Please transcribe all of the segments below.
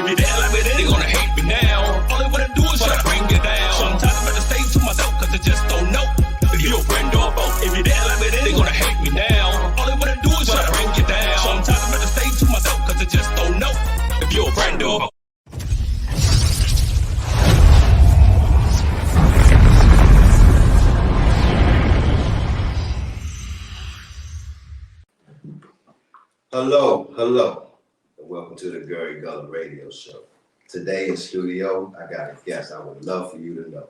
If you didn't like me then, they gonna hate me now. All they wanna do is try to bring you down. Sometimes I better stay to myself, cause I just don't know if you're a friend or a foe. If you didn't like me then, they gonna hate me now. All they wanna do is try to bring you down. Sometimes I better stay to myself, cause I just don't know if you're a friend or a foe. Hello, and welcome to the GULLUH radio show. Today in studio, I got a guest I would love for you to know.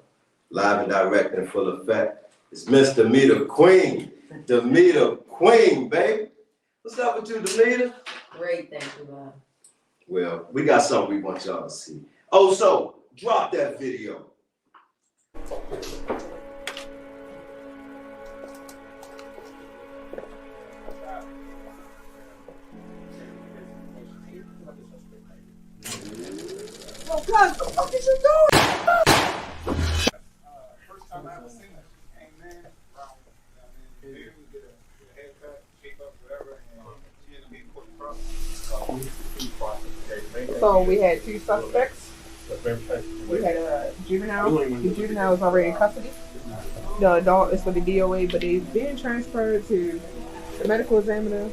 Live and direct in full effect, it's Miss Damita Queen. Damita Queen, baby. What's up with you, Damita? Great, thank you, Bob. Well, we got something we want y'all to see. Oh, so, drop that video. Oh God, what the fuck is you doing? First time I ever seen her, she came in around, get a haircut, shape up, whatever, and she ended up being put across. So we had two suspects. We had a juvenile. The juvenile is already in custody. The adult is for the DOA, but they've been transferred to the medical examiner.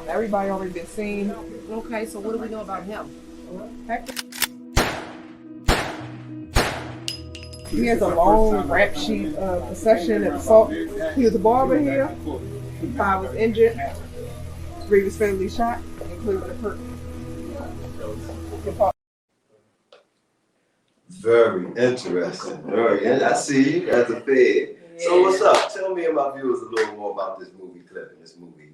Everybody already been seen. Okay, so what do we know about him? He has a long rap sheet of possession and assault. He was a barber here. 5 was injured. 3 was fatally shot, including the perp. Very interesting. I see you as a fed. So what's up? Tell me and my viewers a little more about this movie clip and this movie.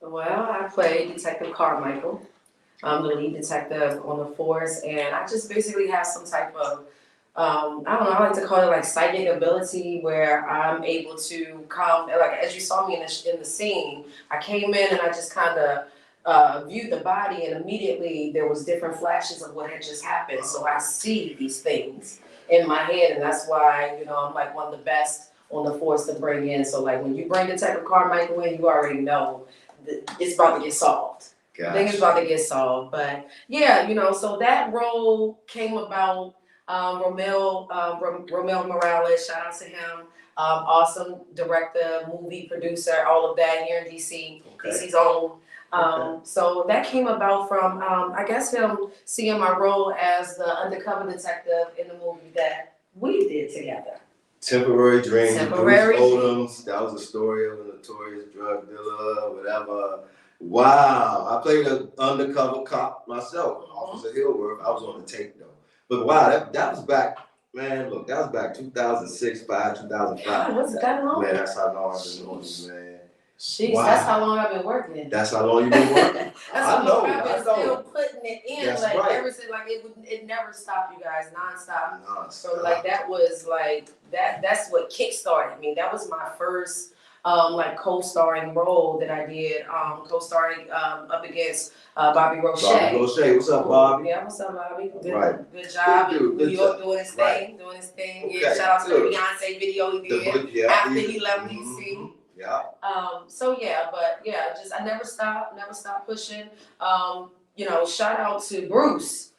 Well, I play Detective Carmichael. I'm the lead detective on the force, and I just basically have some type of, I don't know, I like to call it like psychic ability, where I'm able to come, like as you saw me in the scene, I came in and I just kind of viewed the body, and immediately there was different flashes of what had just happened. So I see these things in my head, and that's why, you know, I'm like one of the best on the force to bring in. So like when you bring Detective Carmichael in, you already know it's about to get solved. Gotcha. I think it's about to get solved. But yeah, you know, so that role came about. Romel Morales, shout out to him. Awesome director, movie producer, all of that here in DC, DC's own. So that came about from, I guess, him seeing my role as the undercover detective in the movie that we did together. Temporary Dream, Temporary Bruce Odoms. That was a story of a notorious drug dealer, whatever. Wow, I played an undercover cop myself, Officer Hillworth. I was on the tape though. But wow, that was back, man, look, that was back 2006, 2005. God, was it that long? Man, that's how long I've been doing this, man. Jeez, wow. That's how long I've been working. That's how long you've been working? That's how long I've been still putting it in. That's like right. ever since, like it never stopped, you guys, nonstop. So like that was like that's what kickstarted me. That was my first like co-starring role that I did, co-starring up against Bobby Roche. Bobby Roche, what's up, Bobby? Yeah, what's up, Bobby? Good Good job. dude, New York doing his thing, Okay, yeah, shout out to the Beyonce video he did after he left DC. Yeah. So yeah, but yeah, just I never stopped pushing. You know, shout out to Bruce,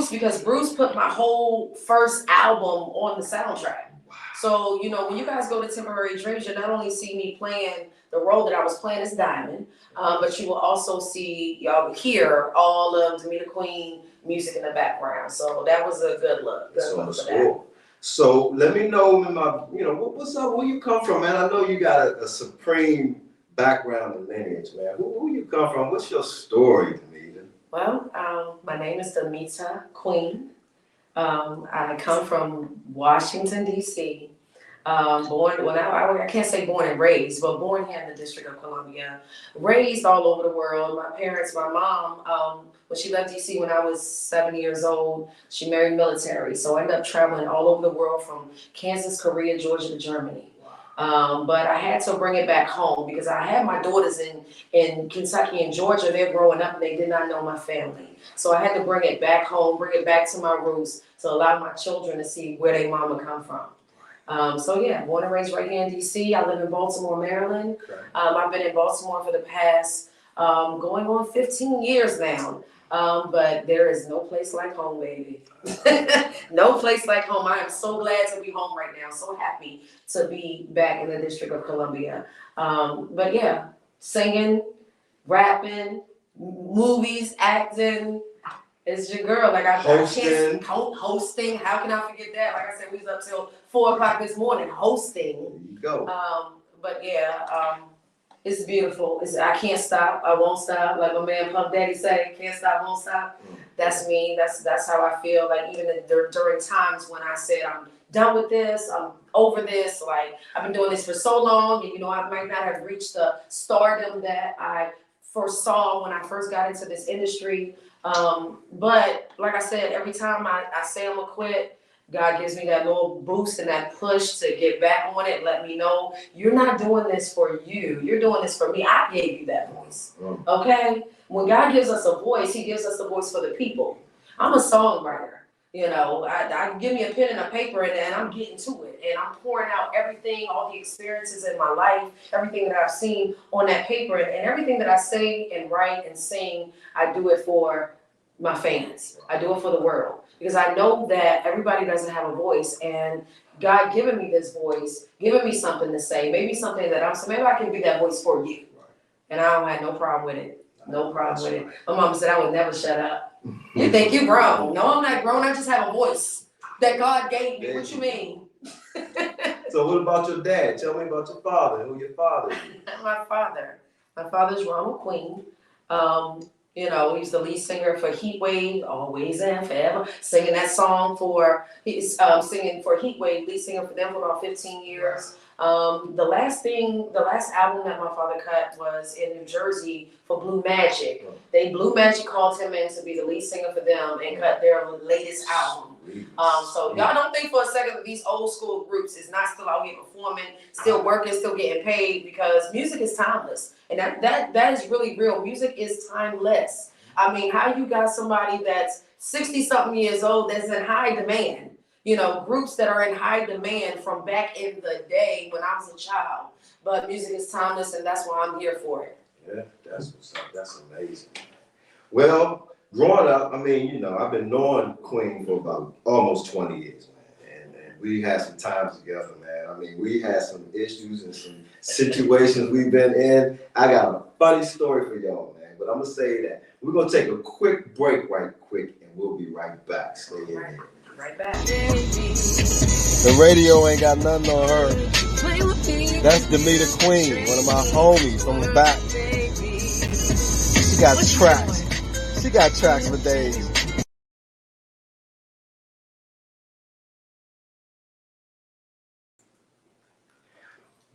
because Bruce put my whole first album on the soundtrack. Wow. So, you know, when you guys go to Temporary Dreams, you'll not only see me playing the role that I was playing as Diamond, but you will also hear all of Damita Queen music in the background. So that was a good look. For that. So let me know, what's up? Where you come from, man? I know you got a supreme background and lineage, man. Who you come from? What's your story, Damita? Well, my name is Damita Queen. I come from Washington, D.C. I can't say born and raised, but born here in the District of Columbia. Raised all over the world. My parents, my mom, when she left DC when I was 7 years old, she married military. So I ended up traveling all over the world from Kansas, Korea, Georgia to Germany. But I had to bring it back home because I had my daughters in Kentucky and Georgia. They're growing up and they did not know my family. So I had to bring it back home, bring it back to my roots to allow my children to see where their mama come from. So yeah, born and raised right here in DC. I live in Baltimore, Maryland. I've been in Baltimore for the past going on 15 years now. But there is no place like home, baby. No place like home. I am so glad to be home right now. So happy to be back in the District of Columbia. But yeah, singing, rapping, movies, acting. It's your girl. Like I can't hosting. How can I forget that? Like I said, we was up till 4 o'clock this morning hosting. There you go. But yeah, it's beautiful. I can't stop. I won't stop. Like my man Puff Daddy say, can't stop, won't stop. That's me. That's how I feel. Like even during times when I said I'm done with this, I'm over this. Like I've been doing this for so long, and you know I might not have reached the stardom that I foresaw when I first got into this industry. But like I said, every time I say I'm gonna quit, God gives me that little boost and that push to get back on it. Let me know you're not doing this for you. You're doing this for me. I gave you that voice. Okay? When God gives us a voice, He gives us a voice for the people. I'm a songwriter. You know, I give me a pen and a paper and I'm getting to it. And I'm pouring out everything, all the experiences in my life, everything that I've seen on that paper. And everything that I say and write and sing, I do it for my fans. I do it for the world. Because I know that everybody doesn't have a voice, and God giving me this voice, giving me something to say, maybe something that so maybe I can be that voice for you. And I don't have no problem with it. No problem with it. My mama said I would never shut up. You think you grown? No, I'm not grown. I just have a voice that God gave me. What you mean? So what about your dad? Tell me about your father. Who your father is? My father's Ronald Queen. You know, he's the lead singer for Heat Wave, Always and Forever, singing that song he's singing for Heat Wave, lead singer for them for about 15 years. The last album that my father cut was in New Jersey for Blue Magic. Blue Magic called him in to be the lead singer for them and cut their latest album. So y'all don't think for a second that these old school groups is not still out here performing, still working, still getting paid, because music is timeless. And that is really real. Music is timeless. I mean, how you got somebody that's 60-something years old that's in high demand? You know, groups that are in high demand from back in the day when I was a child. But music is timeless, and that's why I'm here for it. Yeah, that's what's up. That's amazing. Well, growing up, I mean, you know, I've been knowing Queen for about almost 20 years, man. And we had some times together, man. I mean, we had some issues and some situations we've been in. I got a funny story for y'all, man. But I'm going to say that we're going to take a quick break right quick, and we'll be right back. Stay in here. Right back. The radio ain't got nothing on her. That's Damita Queen, one of my homies from the back. She got tracks. She got tracks for days.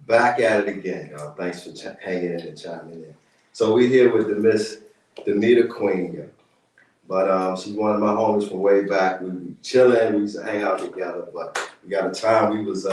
Back at it again, y'all. Thanks for hanging in and chiming in. So we're here with the Miss Damita Queen, y'all. But she's one of my homies from way back. We be chilling, we used to hang out together, but we got a time we was,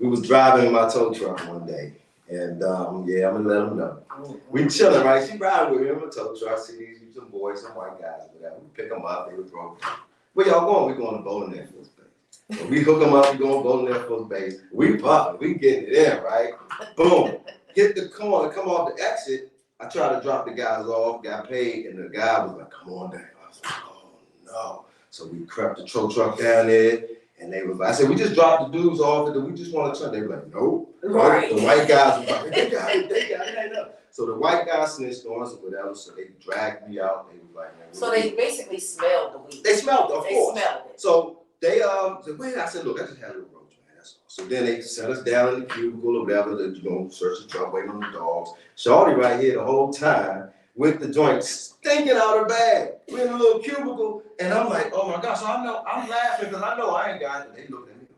we was driving in my tow truck one day. And yeah, I'm gonna let them know. We chilling, right? She riding with me in my tow truck. See these some boys, some white guys, whatever. We pick them up, they would throw them. Where y'all going? We going to Bowling Air Force Base. So we hook them up, we going to Bowling Air Force Base. We popping, we getting it in, right? Boom. Hit the corner, come off the exit. I tried to drop the guys off, got paid, and the guy was like, come on down. I was like, oh no. So we crept the tow truck down there, and they was like, I said, we just dropped the dudes off, and we just want to turn. They were like, nope. Right. The white guys were like, they got it. So the white guys snitched on us or whatever, so they dragged me out. They was like, man. So they basically smelled the weed. They smelled it, of course. They smelled it. So they said, wait, I said, look, I just had a little roach, man, that's all. So then they set us down in the cubicle or whatever, search the truck, waiting on the dogs. Shorty right here the whole time with the joint stinking out her bag. We're in a little cubicle, and I'm like, oh my gosh, so I'm laughing because I know I ain't got it. They looked at me.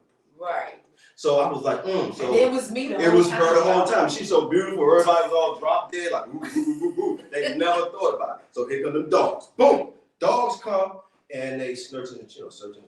Right. So I was like, so it was me the whole time. It was her the whole time. She's so beautiful. Everybody was all dropped dead, like, ooh, ooh, ooh, ooh. They never thought about it. So here come the dogs. Boom. Dogs come, and they searching the truck. So then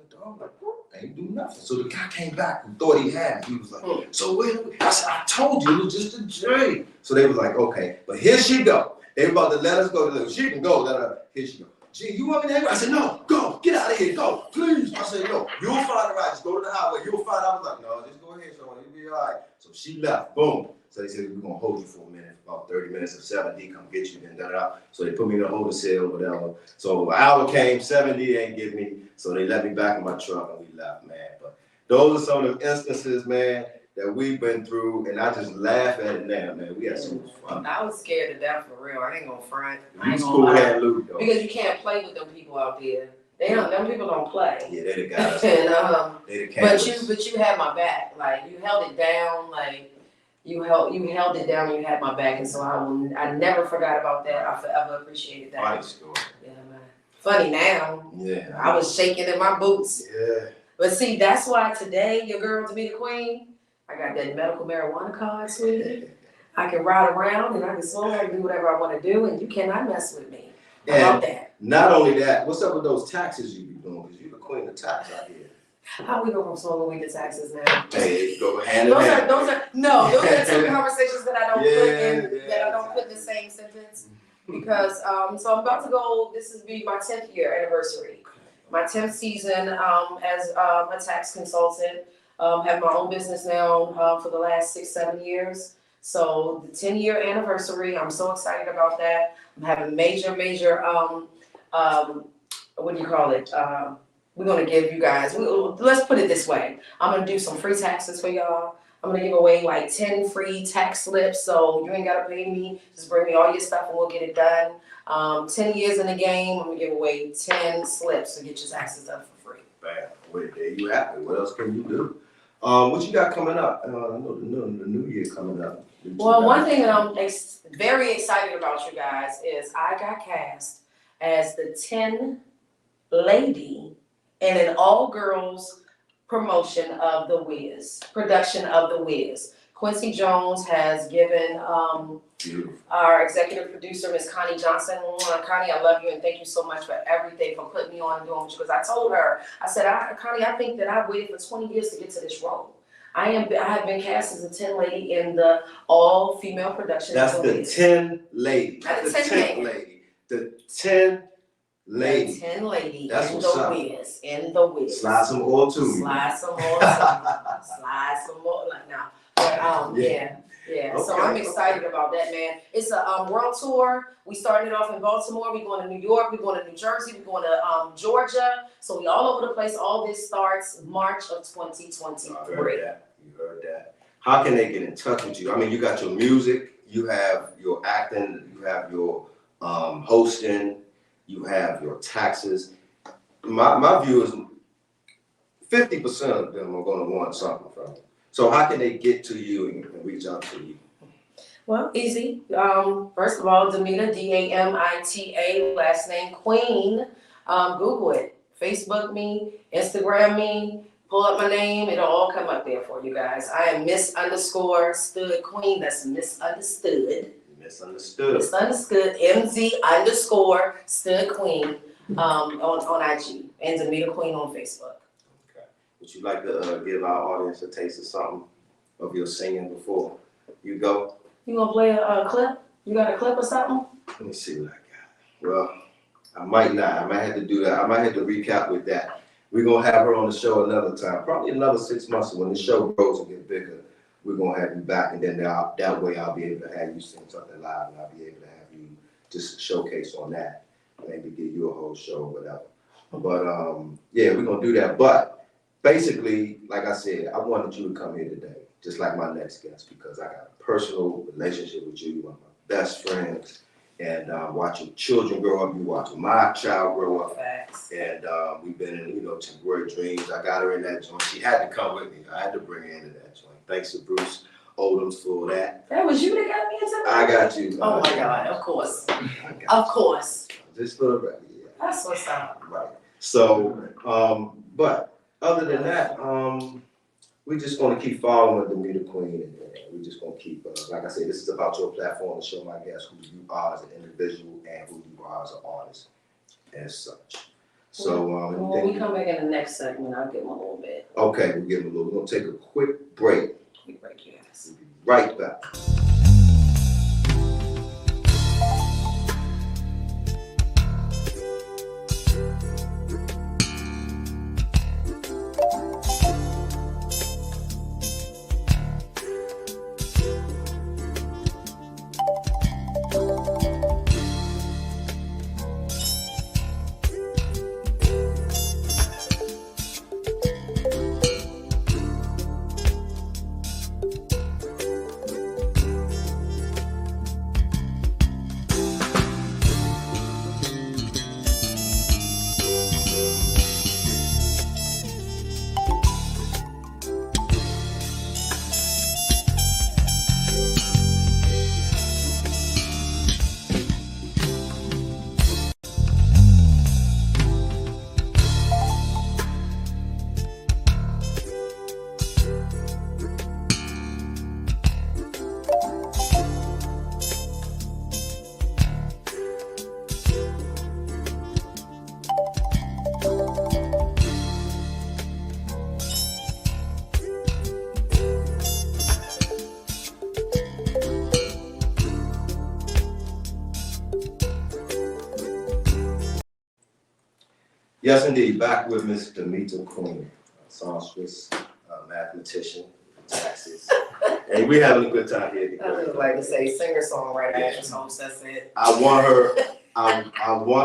the dog like, they ain't do nothing. So the guy came back and thought he had. He was like, so wait a minute. I said, I told you, it was just a dream. So they was like, okay, but here she go. They were about to let us go. She can go. Here she go. Gee, you want me there? I said, no, go, get out of here, go, please. I said, no, you'll find the ride. Just go to the highway. You'll find. I was like, no, just go ahead, so you'll be all right. So she left. Boom. So So they said, we're gonna hold you for a minute, about 30 minutes of 7D, come get you, then da-da-da. So they put me in a holding cell, whatever. So an hour came, 7D ain't get me, so they let me back in my truck and we left, man. But those are some of the instances, man, that we've been through, and I just laugh at it now, man. We had so much fun. I was scared to death for real. I ain't gonna front. I You ain't cool gonna lie. had loot, though. Because you can't play with them people out there. Them people don't play. Yeah, they the guys. And They the but you had my back. Like you held it down. Like you held it down. And you had my back, and so I never forgot about that. I forever appreciated that. Funny story. Yeah, man. Funny now. Yeah. I was shaking in my boots. Yeah. But see, that's why today your girl to be the queen. I got that medical marijuana card, sweetie. I can ride around and I can slow and do whatever I want to do, and you cannot mess with me. How about that? Not only that, what's up with those taxes you be doing? Because you're the queen of tax out here. How we go from smoking weed to taxes now? Hey, go hand in hand. Those are two conversations that I don't put in the same sentence. Because so I'm about to go. This is be my 10th year anniversary, my 10th season as a tax consultant. Have my own business now for the last 6-7 years. So the 10-year anniversary, I'm so excited about that. I'm having major, what do you call it? We're gonna give you guys, let's put it this way. I'm gonna do some free taxes for y'all. I'm gonna give away like 10 free tax slips, so you ain't gotta pay me. Just bring me all your stuff and we'll get it done. 10 years in the game, I'm gonna give away 10 slips to get your taxes done for free. Bam. Wait, there you have it. What else can you do? What you got coming up? I know the new year coming up. Well, one thing that I'm very excited about, you guys, is I got cast as the 10 lady in an all-girls promotion of The Wiz, production of The Wiz. Quincy Jones has given our executive producer, Miss Connie Johnson. Connie, I love you and thank you so much for everything, for putting me on and doing what you, because I told her, I said, Connie, I think that I waited for 20 years to get to this role. I have been cast as a 10 lady in the all-female production. That's of the Wiz. 10 lady. Not the 10th 10 lady. The 10 lady. The 10 lady That's in what's the up. Wiz. In the Wiz. Slide some oil to me. Slide some more. Slide some more. Like now. But yeah. So Okay, I'm excited about that, man. It's a world tour. We started off in Baltimore. We're going to New York. We're going to New Jersey. We're going to Georgia. So we all over the place. All this starts March of 2023. I heard that. You heard that. How can they get in touch with you? I mean, you got your music, you have your acting, you have your hosting, you have your taxes. My view is 50% of them are going to want something from you. So how can they get to you and reach out to you? Well, easy. First of all, Damita, Damita, last name Queen. Google it. Facebook me, Instagram me, pull up my name. It'll all come up there for you guys. I am Miss_Stud Queen. That's misunderstood. Misunderstood. MZ_Stud Queen on IG and Damita Queen on Facebook. Okay. Would you like to give our audience a taste of something of your singing before you go? You gonna play a clip? You got a clip or something? Let me see what I got. Well, I might not. I might have to do that. I might have to recap with that. We're gonna have her on the show another time, probably another 6 months. When the show grows and get bigger, we're gonna have you back, and then that way I'll be able to have you sing something live, and I'll be able to have you just showcase on that. Maybe give you a whole show or whatever. But yeah, we're gonna do that. But basically, like I said, I wanted you to come here today, just like my next guest, because I got a personal relationship with you. You're one of my best friends. And watching children grow up, you watching my child grow up. Facts. And we've been in, temporary dreams. I got her in that joint. She had to come with me. I had to bring her into that joint. Thanks to Bruce Oldham's for that. That was you that got me into that? I got you. Oh my God, of course. I got Of course. you. Just for the record, yeah. That's what's up. Right. So, but other than that, we're just going to keep following Damita Queen, and we're just going to keep, like I said, this is about your platform to show my guests who you are as an individual and who you are as an artist as such. So, when we come back in the next segment, I'll give them a little bit. okay, we'll give them a little. We're going to take a quick break. Quick break, yes. We'll be right back. Yes, indeed. Back with Miss Damita Queen, a songstress, mathematician, taxes. And we're having a good time here. I just like to say singer-songwriter, actress, host, that's it. I want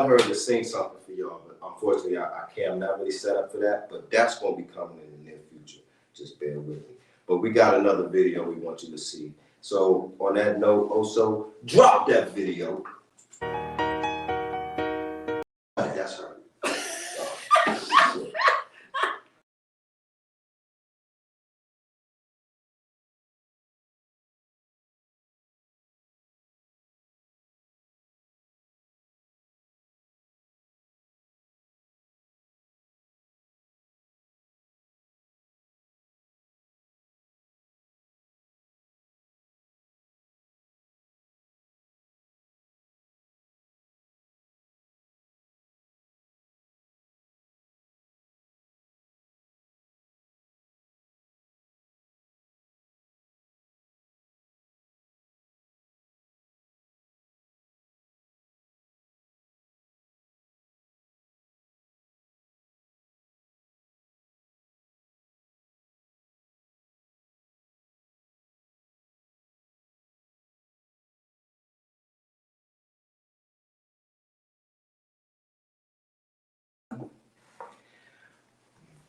her to sing something for y'all, but unfortunately I can't. I'm not really set up for that, but that's going to be coming in the near future. Just bear with me. But we got another video we want you to see. So on that note, also drop that video. That's her.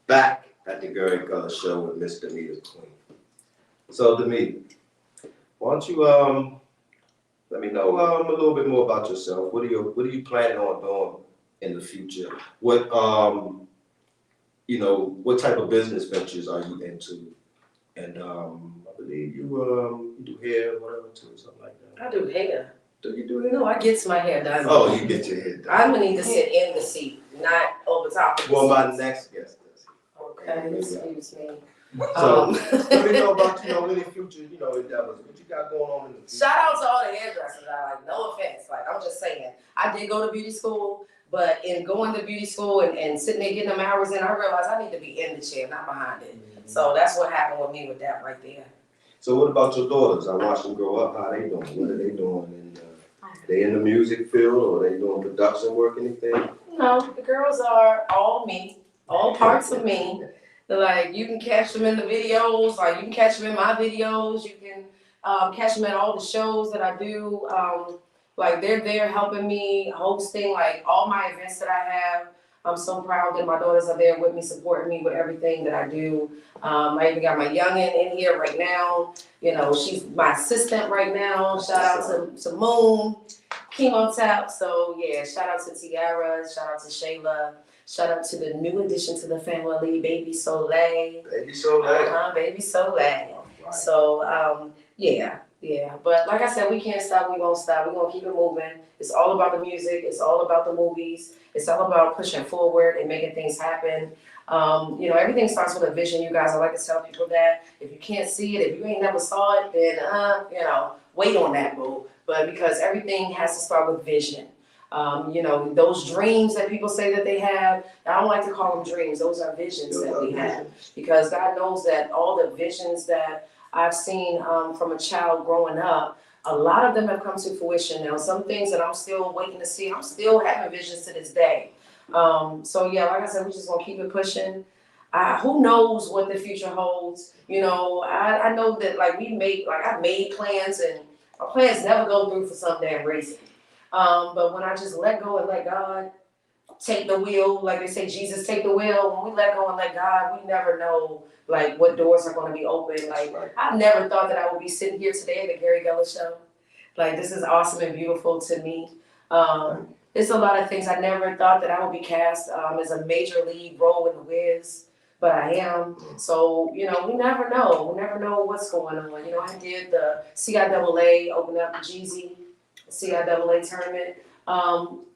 Back at the Girl in Color show with Miss Damita Queen. So Damita, why don't you let me know a little bit more about yourself. What are you planning on doing in the future? What what type of business ventures are you into? And I believe you do hair, whatever too, something like that. I do hair. Do you do hair? No, I get my hair done. Oh, you get your hair done. I'm gonna need to sit in the seat, not over top of the Well, seat. my next guest does. Okay, excuse me. So let me know about any future endeavors. What you got going on in the future? Shout out to all the hairdressers. I like, no offense. Like, I'm just saying, I did go to beauty school, but in going to beauty school and sitting there getting them hours in, I realized I need to be in the chair, not behind it. Mm-hmm. So that's what happened with me with that right there. So what about your daughters? I watched them grow up. How they doing? What are they doing? And they in the music field, or are they doing production work, anything? No, the girls are all me, all parts of me. They're like, you can catch them in the videos, like you can catch them in my videos. You can catch them at all the shows that I do. Like they're there helping me, hosting like all my events that I have. I'm so proud that my daughters are there with me, supporting me with everything that I do. I even got my youngin' in here right now. You know, she's my assistant right now. Shout out to Moon, Chemo Tap. So yeah, shout out to Tiara, shout out to Shayla, shout out to the new addition to the family, Baby Soleil. Baby Soleil. Baby Soleil. Right. So yeah. But like I said, we can't stop, we won't stop. We're gonna keep it moving. It's all about the music, it's all about the movies, it's all about pushing forward and making things happen. Everything starts with a vision, you guys. I like to tell people that if you can't see it, if you ain't never saw it, then wait on that, boo. But because everything has to start with vision. Those dreams that people say that they have, I don't like to call them dreams, those are visions that we have. Because God knows that all the visions that I've seen from a child growing up, a lot of them have come to fruition now. Some things that I'm still waiting to see, I'm still having visions to this day. So yeah, like I said, we're just gonna keep it pushing. Who knows what the future holds? I know that I made plans and my plans never go through for some damn reason. But when I just let go and let God take the wheel, like they say, Jesus take the wheel. When we let go and let God, we never know what doors are going to be open. I never thought that I would be sitting here today at the Gary GULLUH show. This is awesome and beautiful to me. There's a lot of things I never thought that I would be cast as a major lead role in The Wiz, but I am. So, we never know. We never know what's going on. I did the CIAA, open up the Jeezy CIAA tournament.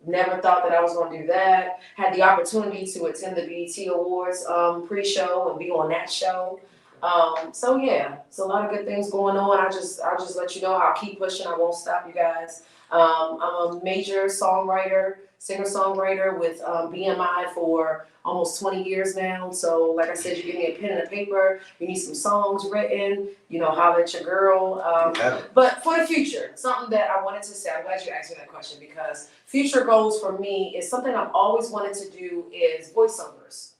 Never thought that I was going to do that. Had the opportunity to attend the BET Awards pre-show and be on that show. So yeah, it's a lot of good things going on. I'll just let you know, I'll keep pushing. I won't stop, you guys. I'm a major songwriter, singer-songwriter with BMI for almost 20 years now. So like I said, you give me a pen and a paper, you need some songs written, holler at your girl. But for the future, something that I wanted to say, I'm glad you asked me that question, because future goals for me is something I've always wanted to do is voiceovers.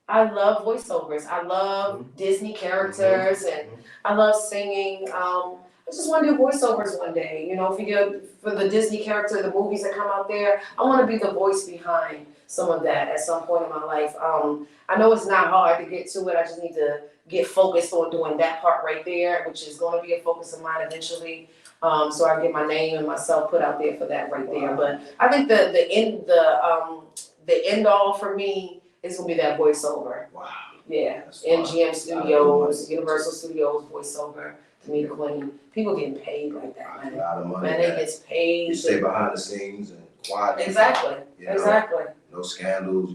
I love voiceovers. I love Disney characters and I love singing. I just want to do voiceovers one day. If you go for the Disney character, the movies that come out there, I want to be the voice behind some of that at some point in my life. I know it's not hard to get to it. I just need to get focused on doing that part right there, which is going to be a focus of mine eventually. So I get my name and myself put out there for that right there. But I think the end all for me is gonna be that voiceover. Wow. Yeah. MGM Studios, Universal Studios voiceover. Damita Queen. People getting paid like that, man. A lot of money. Man, they gets paid. You stay behind the scenes and quiet. Exactly. Exactly. No scandals.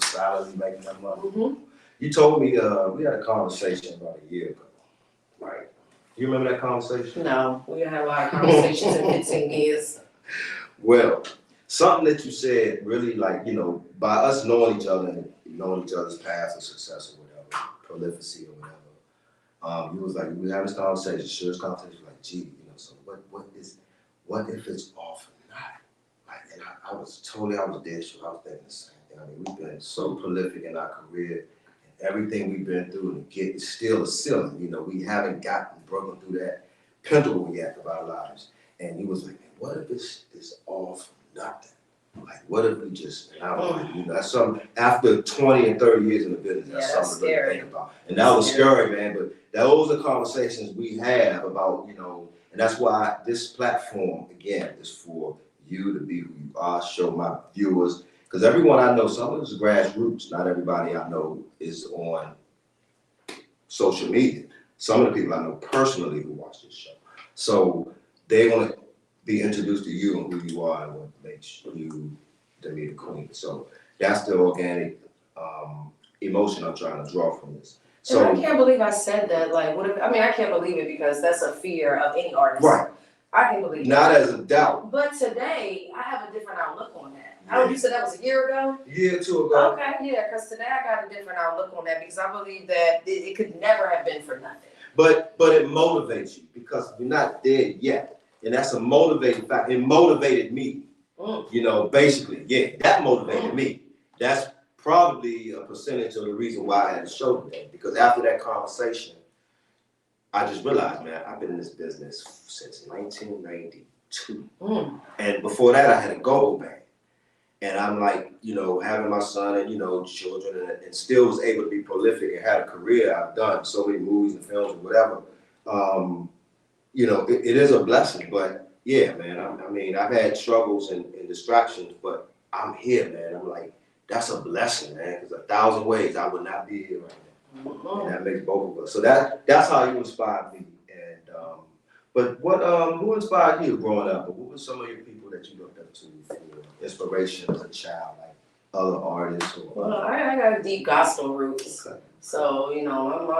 Silently making that money. Mm-hmm. You told me we had a conversation about a year ago, right? You remember that conversation? No, we had a lot of conversations in 15 years. Well, something that you said really, by us knowing each other and knowing each other's paths of success or whatever, prolificacy or whatever, you was like, we had this conversation, serious conversation, gee, so what if it's off or not? And I was dead sure. I was thinking the same thing. I mean, we've been so prolific in our career, and everything we've been through, and it's still a ceiling. We haven't broken through that pinnacle yet of our lives. And he was like, what if it's all for nothing? What if we just, and I was like, that's something, after 20 and 30 years in the business, that's something to really think about. And that was scary, man, but those are conversations we have about, and that's why this platform, again, is for you to be who you are, show my viewers, because everyone I know, some of it's grassroots, not everybody I know is on social media. Some of the people I know personally who watch this show. So they want to be introduced to you and who you are and what makes you Damita Queen. So that's the organic emotion I'm trying to draw from this. So and I can't believe I said that. I can't believe it because that's a fear of any artist. Right. I can't believe not that. as a doubt. But today, I have a different outlook on that. Yeah. You said that was a year ago? A year or two ago. Okay, yeah, because today I got a different outlook on that because I believe that it could never have been for nothing. But it motivates you because you're not dead yet. And that's a motivating fact. It motivated me. Basically, that motivated me. That's probably a percentage of the reason why I had a show today. Because after that conversation, I just realized, man, I've been in this business since 1992. And before that, I had a go-go band. And I'm like, having my son and, children and still was able to be prolific and had a career. I've done so many movies and films and whatever. It is a blessing, but yeah, man, I've had struggles and distractions, but I'm here, man. I'm like, that's a blessing, man, because 1,000 ways I would not be here right now. And that makes both of us. So that's how you inspired me. And, but who inspired you growing up? What were some of your people that you looked up to for inspiration as a child, like other artists? Well, I got deep gospel roots. Okay. So,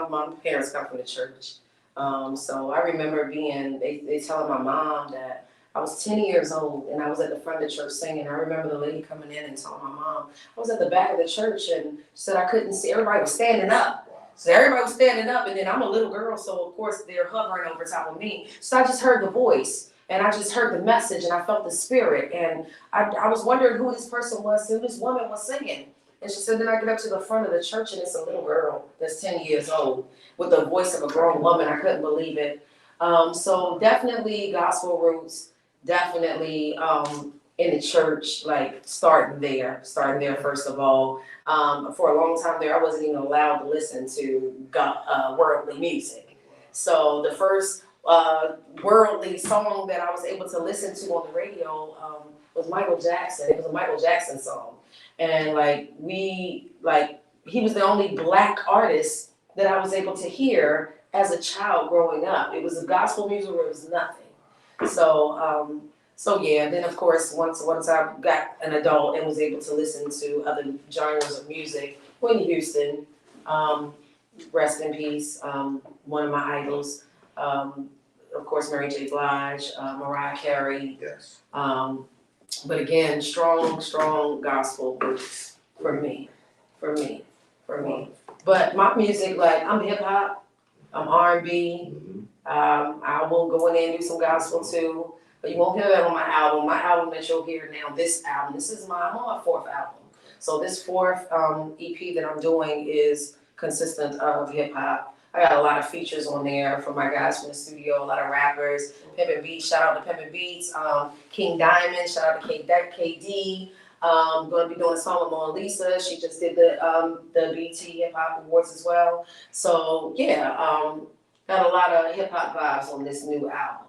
my parents come from the church. So I remember they telling my mom that I was 10 years old and I was at the front of the church singing. I remember the lady coming in and telling my mom, I was at the back of the church and she said I couldn't see, everybody was standing up. So everybody was standing up and then I'm a little girl, so of course they're hovering over top of me. So I just heard the voice and I just heard the message and I felt the spirit. And I was wondering who this person was, who this woman was singing. And she said, then I get up to the front of the church and it's a little girl that's 10 years old with the voice of a grown woman. I couldn't believe it. So definitely gospel roots, definitely in the church, starting there first of all. For a long time there, I wasn't even allowed to listen to worldly music. So the first worldly song that I was able to listen to on the radio was Michael Jackson. It was a Michael Jackson song. And he was the only Black artist that I was able to hear as a child growing up. It was a gospel music where it was nothing. So yeah, then of course, once I got an adult and was able to listen to other genres of music, Whitney Houston, rest in peace, one of my idols, of course, Mary J. Blige, Mariah Carey, Yes. But again, strong gospel roots for me. But my music, like I'm hip hop, I'm R&B. I will go in there and do some gospel too, but you won't hear that on my album. My album that you'll hear now, this album, I'm on my 4th album. So this 4th EP that I'm doing is consistent of hip hop. I got a lot of features on there from my guys from the studio, a lot of rappers. Pimpin' Beats, shout out to Pimpin' Beats. King Diamond, shout out to KD. Going to be doing a song with Mona Lisa. She just did the BT Hip Hop Awards as well. So yeah, got a lot of hip hop vibes on this new album.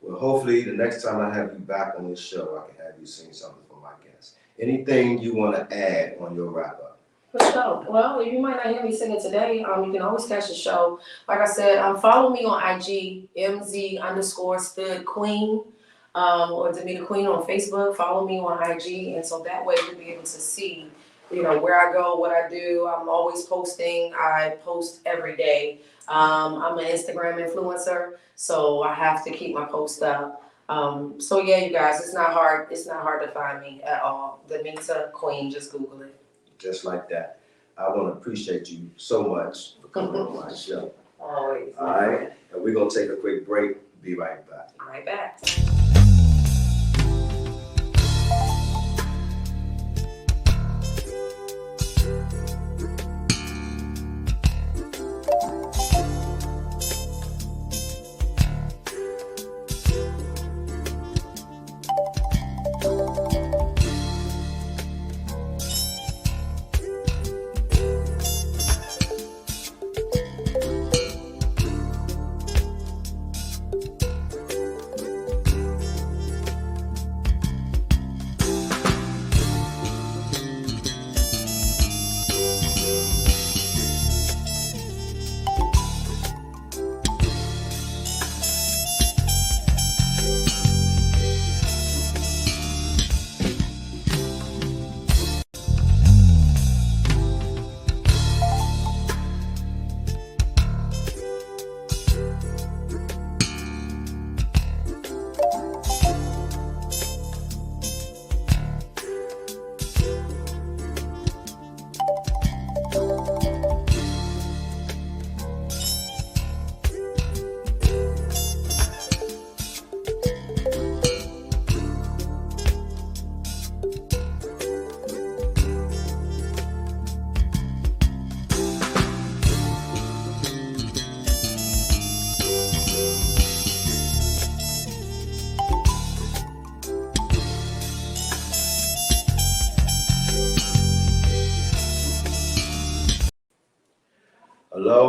Well, hopefully the next time I have you back on this show, I can have you sing something for my guests. Anything you want to add on your wrap up? For sure. Well, if you might not hear me singing today, you can always catch the show. Like I said, follow me on IG, MZ_StoodQueen, or Damita Queen on Facebook. Follow me on IG, and so that way you'll be able to see, where I go, what I do. I'm always posting. I post every day. I'm an Instagram influencer, so I have to keep my post up. So yeah, you guys, it's not hard. It's not hard to find me at all. Damita Queen, just Google it. Just like that. I want to appreciate you so much for coming on my show. Always. All right, and we're gonna take a quick break. Be right back. Right back.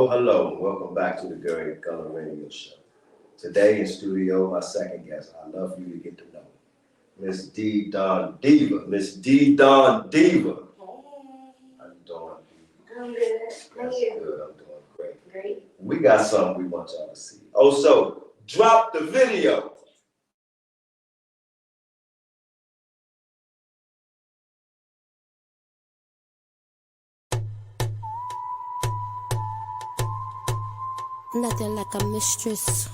Hello, welcome back to the GULLUH Radio Show. Today in studio, my second guest, I love for you to get to know Miss Deedondiva. Miss Deedondiva. How you doing? I'm good. How are you? Good, I'm doing great. Great. We got something we want y'all to see. Oh, so drop the video. Nothing like a mistress.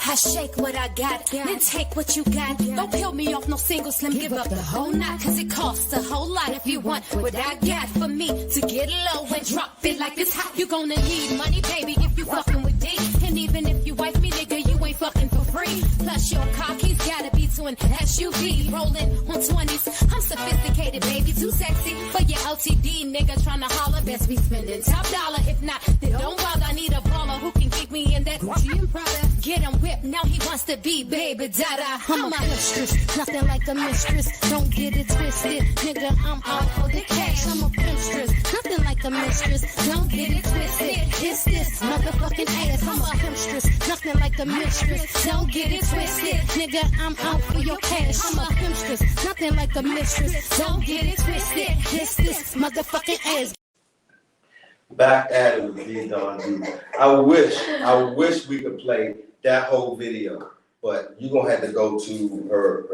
I shake what I got, then take what you got. Don't peel me off no single slim, give up the whole knot. Cause it costs a whole lot if you want what I got. For me to get low and drop it like it's hot, you gonna need money, baby, if you fucking with D. And even if you wife me, nigga, you ain't fucking for free. Plus your car keys gotta be to an SUV. Rolling on 20s, I'm sophisticated, baby, too sexy for your LTD, nigga, tryna holler. Best be spending top dollar, if not, then don't bother. I need a baller who can keep me in that Gucci and Prada. Get him whipped, now he wants to be baby dada. I'm a mistress, nothing like a mistress. Don't get it twisted, nigga, I'm out for the cash. I'm a mistress, nothing like a mistress. Don't get it twisted, it's this motherfucking ass. I'm a mistress, nothing like a mistress. Don't get it twisted, nigga, I'm out for your cash. I'm a mistress, nothing like a mistress. Don't get it twisted, it's this motherfucking ass. Back at it with Deedondiva. I wish we could play that whole video, but you're gonna have to go to her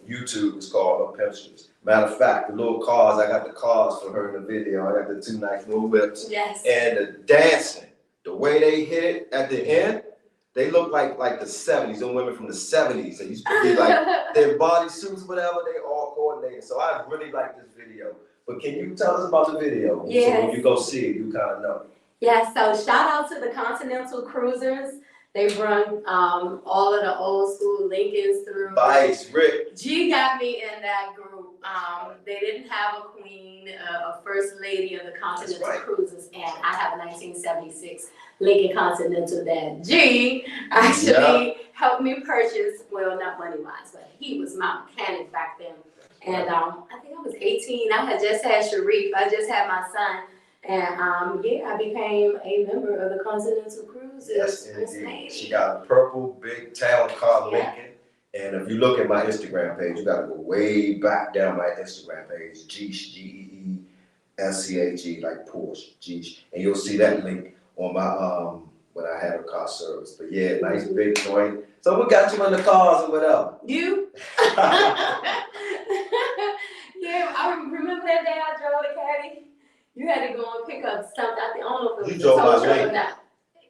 YouTube. It's called Her Pimpstress. Matter of fact, the little cars, I got the cars for her in the video. I got the 2 nice little whips. Yes. And the dancing, the way they hit it at the end, They look like the 70s, them women from the 70s. They used to be like their bodysuits, whatever, they all coordinated. So I really like this video. But can you tell us about the video? Yes. So when you go see it, you kind of know. Yeah, so shout out to the Continental Cruisers. They run all of the old school Lincolns through. Vice, Rick. G got me in that group. They didn't have a queen, a first lady of the Continental Cruisers, and I have a 1976 Lincoln Continental that G actually helped me purchase. Well, not money-wise, but he was my mechanic back then. And I think I was 18. I had just had Sharif. I just had my son. And yeah, I became a member of the Continental Cruises. Yes, indeed. She got a purple big town car Lincoln. And if you look at my Instagram page, you gotta go way back down my Instagram page, Geesh, G-E-E-S-C-H-E, like Porsche, Geesh. And you'll see that link on my when I had a car service. But yeah, nice big joint. So what got you in the cars or whatever? You? Yeah, I remember that day I drove the caddy. You had to go and pick up something. I don't know if it was You drove my or Lincoln. not.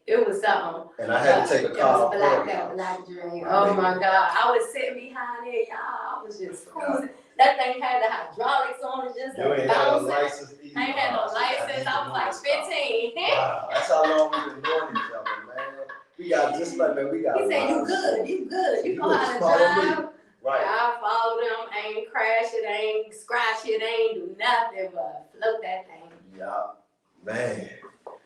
It was something. And I had to take a car. It was black dream. Oh my God. I was sitting behind there, y'all. I was just cruising. That thing had the hydraulics on it, just You ain't had no license either. I ain't had no license. I was like 15. Wow, that's how long we've been knowing each other, man. We got just like, man, we got. He said, you good, you good. You know how to drive. Right. I followed him, ain't crash it, ain't scratch it, ain't do nothing but float that thing. Yeah, man.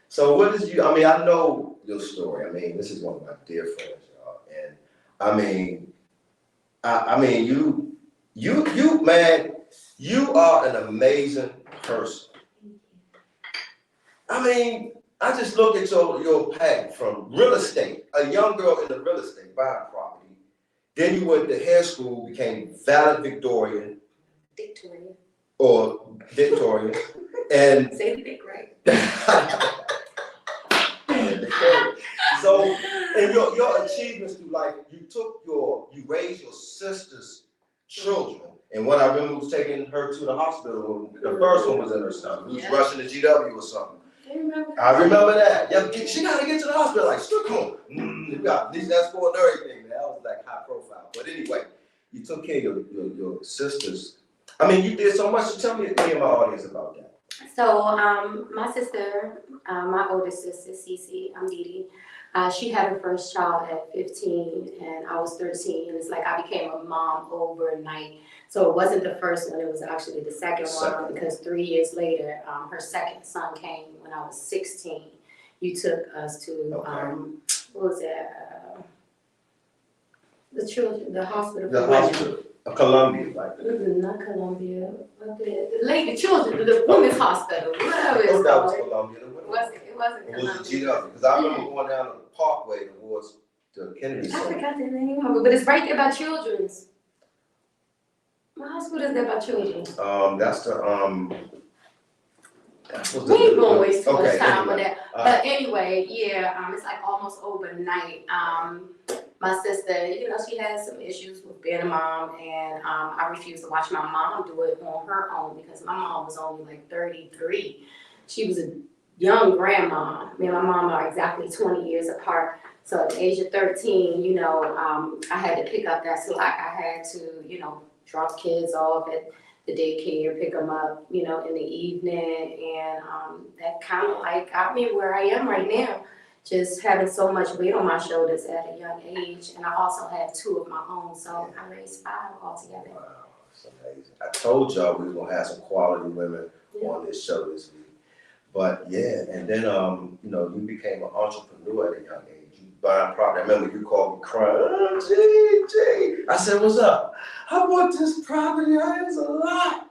So what is you, I mean, I know your story. I mean, this is one of my dear friends, y'all. And I mean, you, man, you are an amazing person. I mean, I just look at your path from real estate, a young girl in the real estate, buying property. Then you went to hair school, became valedictorian. And say the big right. So, and your achievements through life, you raised your sister's children. And what I remember was taking her to the hospital. The first one was in her stomach. He was rushing to GW or something. I remember that. Yeah, she got to get to the hospital. Like, come on. You got these escort and everything. Man. That was like high profile. But anyway, you took care of your sisters. I mean, you did so much. So tell me and my audience about that. So my sister, my oldest sister, Cece, I'm Dee Dee, she had her first child at 15 and I was 13. And it's like I became a mom overnight. So it wasn't the first one, it was actually the second one because 3 years later, her second son came when I was 16. You took us to, what was that? The hospital. The hospital. Columbia, like that. Not Columbia. The children, the women's hospital, whatever it's called. That was Columbia. It wasn't Columbia. It was GW, because I remember going down the parkway towards the Kennedy I Center. forgot the name of it, but it's right there by Children's. My hospital is there by Children's. That's the We ain't gonna waste too much time anyway. on that. But anyway, yeah, it's like almost overnight. My sister, you know, she had some issues with being a mom, and I refused to watch my mom do it on her own because my mom was only like 33. She was a young grandma. Me and my mom are exactly 20 years apart. So at the age of 13, you know, I had to pick up that slack. I had to, you know, drop kids off at the daycare, pick them up, you know, in the evening, and that kind of like got me where I am right now. Just having so much weight on my shoulders at a young age, and I also have 2 of my own, so I raised 5 altogether. Wow, that's amazing. I told y'all we were gonna have some quality women on this show this week. But yeah, and then you know, you became an entrepreneur at a young age. You buying property. I remember you called me crying, G. I said, what's up? I bought this property. It's a lot.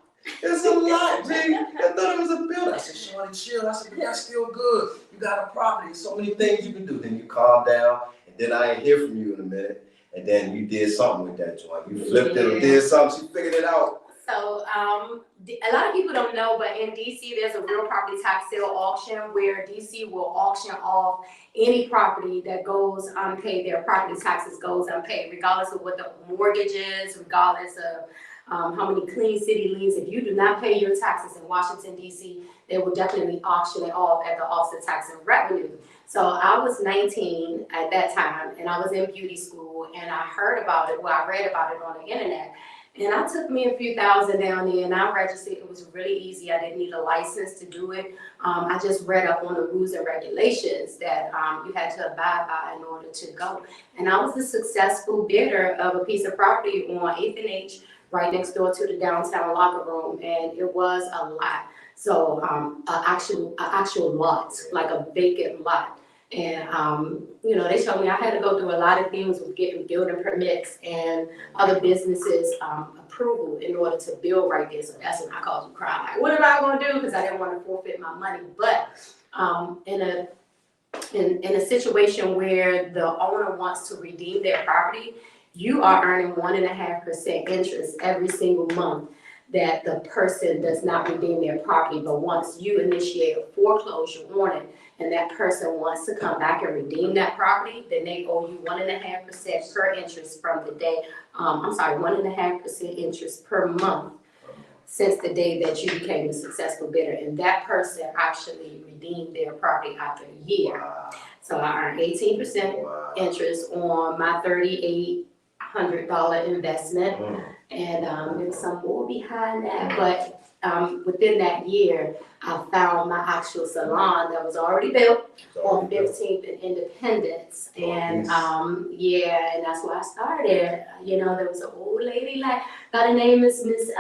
It's a lot, G. I thought it was a building. I said, Shorty, chill. I said, but that's still good. You got a property. So many things you can do. Then you calm down, and then I ain't hear from you in a minute. And then you did something with that joint. You flipped it or did something. She figured it out. So a lot of people don't know, but in DC, there's a real property tax sale auction where DC will auction off any property that goes unpaid. Their property taxes goes unpaid, regardless of what the mortgage is, regardless of how many clean city liens. If you do not pay your taxes in Washington, D.C., they will definitely auction it off at the Office of Tax and Revenue. So I was 19 at that time, and I was in beauty school, and I heard about it, I read about it on the internet. And I took me a few thousand down there, and I registered. It was really easy. I didn't need a license to do it. I just read up on the rules and regulations that you had to abide by in order to go. And I was the successful bidder of a piece of property on 8th and H, right next door to the downtown locker room, and it was a lot. So an actual lot, like a vacant lot. And they told me I had to go through a lot of things with getting building permits and other businesses approval in order to build right there. So that's when I called you crying. Like, what am I going to do? Because I didn't want to forfeit my money. But in a situation where the owner wants to redeem their property, you are earning 1.5% interest every single month that the person does not redeem their property. But once you initiate a foreclosure on it, and that person wants to come back and redeem that property, then they owe you 1.5% per interest from the day, 1.5% interest per month since the day that you became a successful bidder. And that person actually redeemed thear property after a year. Wow. So I earned 18% interest on my $3,800 investment. And there's some more behind that, but within that year, I found my actual salon that was already built on 15th and Independence. And and that's where I started. There was an old lady by the name is Miss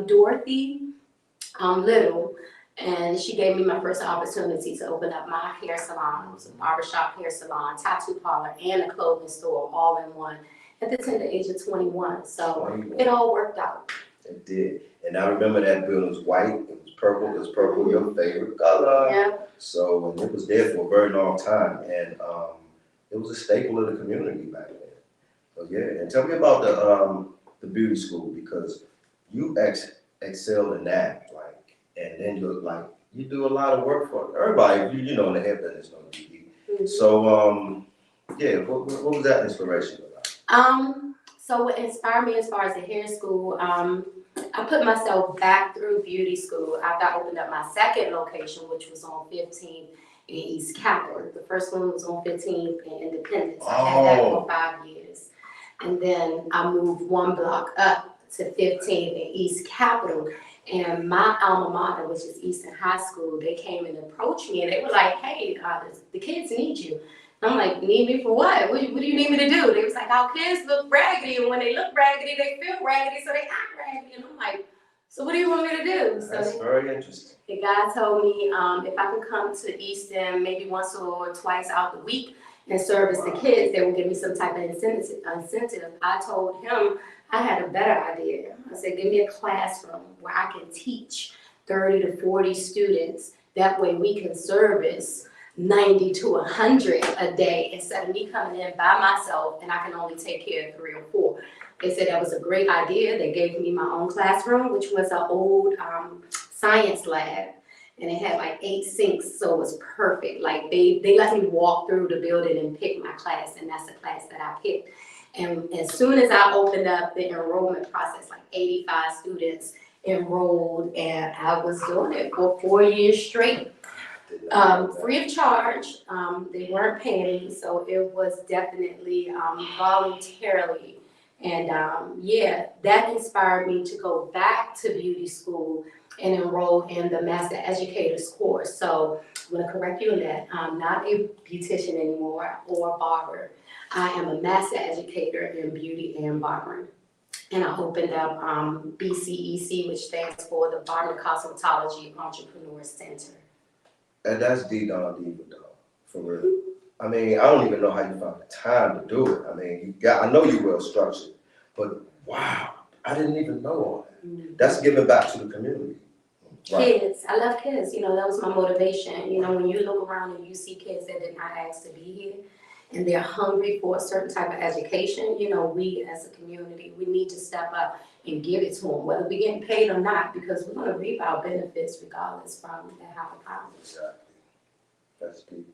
Dorothy Little, and she gave me my first opportunity to open up my hair salon. It was a barbershop, hair salon, tattoo parlor, and a clothing store all in one at the tender age of 21. So it all worked out. It did. And I remember that building was white, it was purple, because purple was your favorite color. Yeah. So, and it was there for a very long time, and it was a staple of the community back then. So yeah, and tell me about the beauty school, because you excelled in that, and then you do a lot of work for everybody. You know, in the hair business, no DD. Mm-hmm. So what was that inspiration about? So what inspired me as far as the hair school, I put myself back through beauty school after I opened up my second location, which was on 15th in East Capitol. The first one was on 15th in Independence. I had that for 5 years. And then I moved one block up to 15th in East Capitol. And my alma mater, which is Eastern High School, they came and approached me, and they were like, hey, the kids need you. I'm like, need me for what? What do you need me to do? They was like, our kids look raggedy, and when they look raggedy, they feel raggedy, so they act raggedy. And I'm like, so what do you want me to do? That's very interesting. The guy told me if I could come to Easton maybe once or twice out the week and service the kids, they would give me some type of incentive. I told him I had a better idea. I said, give me a classroom where I can teach 30 to 40 students. That way we can service 90 to 100 a day instead of me coming in by myself and I can only take care of 3 or 4. They said that was a great idea. They gave me my own classroom, which was an old science lab, and it had like 8 sinks, so it was perfect. Like they let me walk through the building and pick my class, and that's the class that I picked. And as soon as I opened up the enrollment process, like 85 students enrolled, and I was doing it for 4 years straight. Free of charge. They weren't paying me, so it was definitely voluntarily. And that inspired me to go back to beauty school and enroll in the Master Educator's course. So I'm going to correct you on that. I'm not a beautician anymore or a barber. I am a Master Educator in beauty and barbering. And I opened up BCEC, which stands for the Barbering Cosmetology Entrepreneur Center. And that's Deedondiva, though, for real. I mean, I don't even know how you found the time to do it. I mean, I know you're well structured, but wow, I didn't even know all that. Mm-hmm. That's giving back to the community. Right. Kids, I love kids. That was my motivation. When you look around and you see kids that did not ask to be here, and they're hungry for a certain type of education, we as a community, we need to step up and give it to them, whether we're getting paid or not, because we're going to reap our benefits regardless from that higher power. Exactly. That's deep.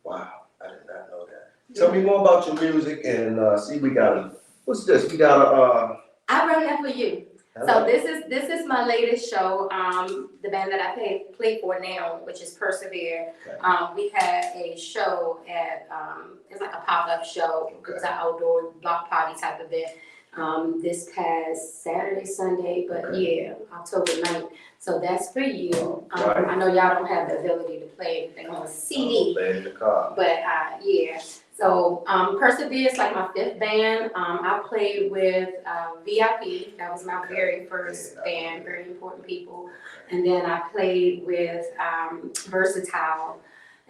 Wow, I did not know that. Tell me more about your music, and see, we got what's this? We got I wrote that for you. So this is my latest show. The band that I play for now, which is Persevere. Okay. We had a show at it's like a pop-up show. It was an outdoor block party type event. This past Saturday, Sunday, but yeah, October 9th. So that's for you. Right. I know y'all don't have the ability to play anything on CD, Play in the car. but yeah. So Persevere is like my fifth band. I played with VIP. That was my very first band, very important people. And then I played with Versatile.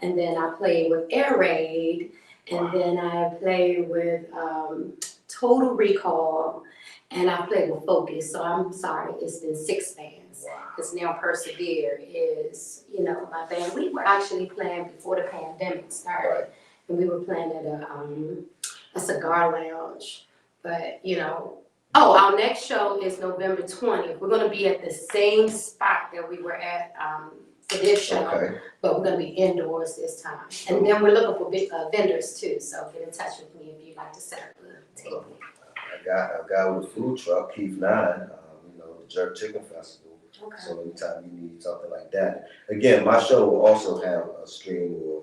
And then I played with Air Raid. And then I played with Total Recall. And I played with Focus. So I'm sorry, it's been 6 bands. Because now Persevere is, my band. We were actually playing before the pandemic started. Right. And we were playing at a cigar lounge. But, our next show is November 20th. We're going to be at the same spot that we were at for this show, but we're going to be indoors this time. And then we're looking for big vendors too, so get in touch with me if you'd like to set up a table. I got with a food truck, Keith 9, the Jerk Chicken Festival. Okay. So anytime you need something like that. Again, my show will also have a stream or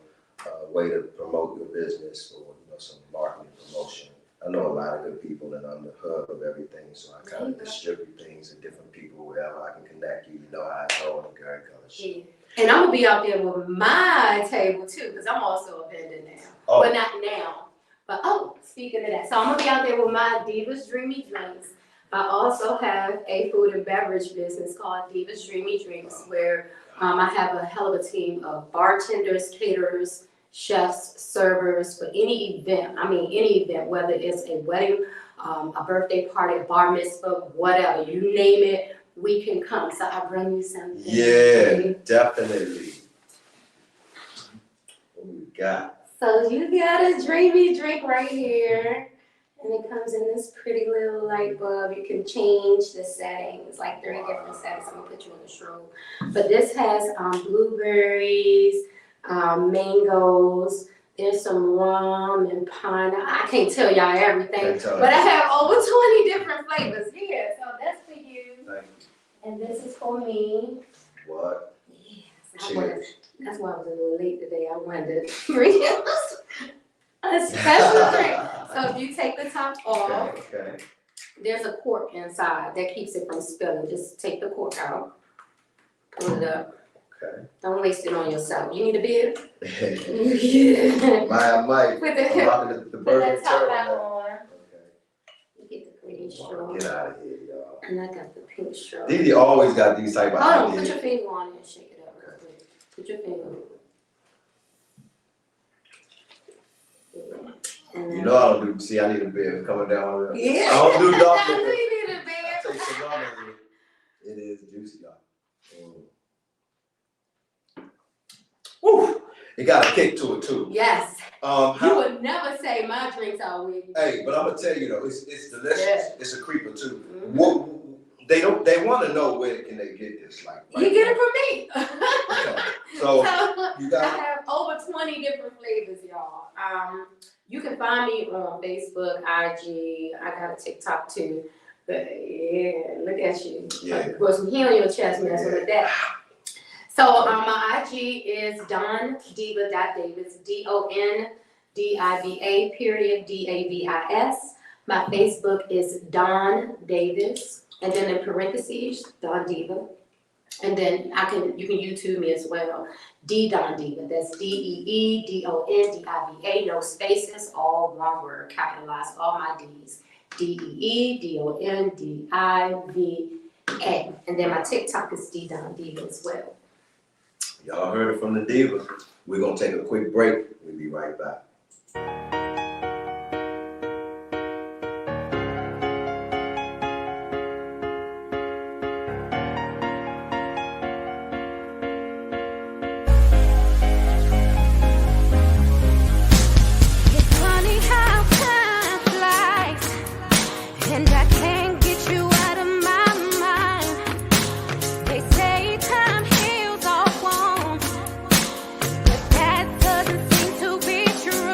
way to promote your business or some marketing promotion. I know a lot of good people and I'm the hub of everything, so I kind of distribute things to different people wherever I can connect you. You know how I go on the Gary Color Show. Yeah. And I'm gonna be out there with my table too, because I'm also a vendor now. Oh. Well, not now, but speaking of that, so I'm gonna be out there with my Divas Dreamy Drinks. I also have a food and beverage business called Divas Dreamy Drinks, where I have a hell of a team of bartenders, caterers, chefs, servers for any event. Any event, whether it's a wedding, a birthday party, a bar mitzvah, whatever, you name it, we can come. So I bring you something. Yeah, definitely. What we got? So you got a dreamy drink right here. And it comes in this pretty little light bulb. You can change the settings, like 3 different settings. I'm gonna put you on the strobe. But this has blueberries, mangoes. There's some rum and pineapple. I can't tell y'all everything, but I have over 20 different flavors here. So that's for you. Thank you. And this is for me. What? Yes. Cheers. That's why I was a little late today. I wanted to bring you a special drink. So if you take the top off, there's a cork inside that keeps it from spilling. Just take the cork out, pull it up. Okay. Don't waste it on yourself. You need a beer? Yeah. I might. With I'm rocking the put burger that top back turtle. on. Okay. You get the green straw. Get out of here, y'all. And I got the pink straw. Didi always got these type of Hold on, ideas. put your finger on it and shake it up real quick. Put your finger on it. You know I don't do, see I need a beer coming down there. Yeah. I don't do dark I liquor. knew you needed a I beer. take cigar liquor. It is juicy, y'all. Woo! It got a kick to it too. Yes. How, You would never say my drinks are weak. hey, but I'm gonna tell you though, it's delicious. Yeah. It's a creeper too. Mhm. What they want to know where can they get this? Like You get it from me. Okay. So you I got have over 20 different flavors, y'all. You can find me on Facebook, IG. I got a TikTok too. But yeah, look at you. Yeah. Put some heat on your chest, messing with that. So my IG is Deedondiva.Davis, DONDIVA period DAVIS. My Facebook is Don Davis, and then in parentheses, Don Diva. And then you can YouTube me as well. Deedondiva. That's DEEDONDIVA. No spaces, all one word, capitalized, all my D's. DEEDONDIVA. And then my TikTok is Deedondiva as well. y'all heard it from the Diva. We're gonna take a quick break. We'll be right back. It's funny how time flies, and I can't get you out of my mind. They say time heals all wounds, but that doesn't seem to be true.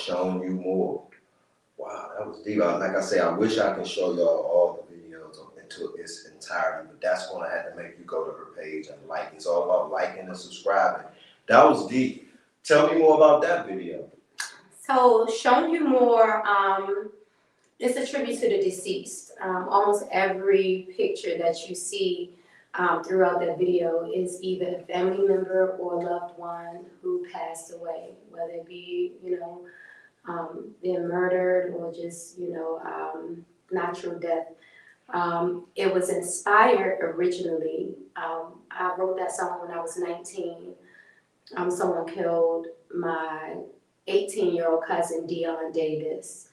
Showing You More. Wow, that was deep. Like I say, I wish I could show y'all all the videos into its entirety, but that's going to have to make you go to her page and like. It's all about liking and subscribing. That was deep. Tell me more about that video. So, Showing You More, it's a tribute to the deceased. Almost every picture that you see throughout that video is either a family member or a loved one who passed away, whether it be, being murdered or just, natural death. It was inspired originally. I wrote that song when I was 19. Someone killed my 18-year-old cousin, Deedondiva.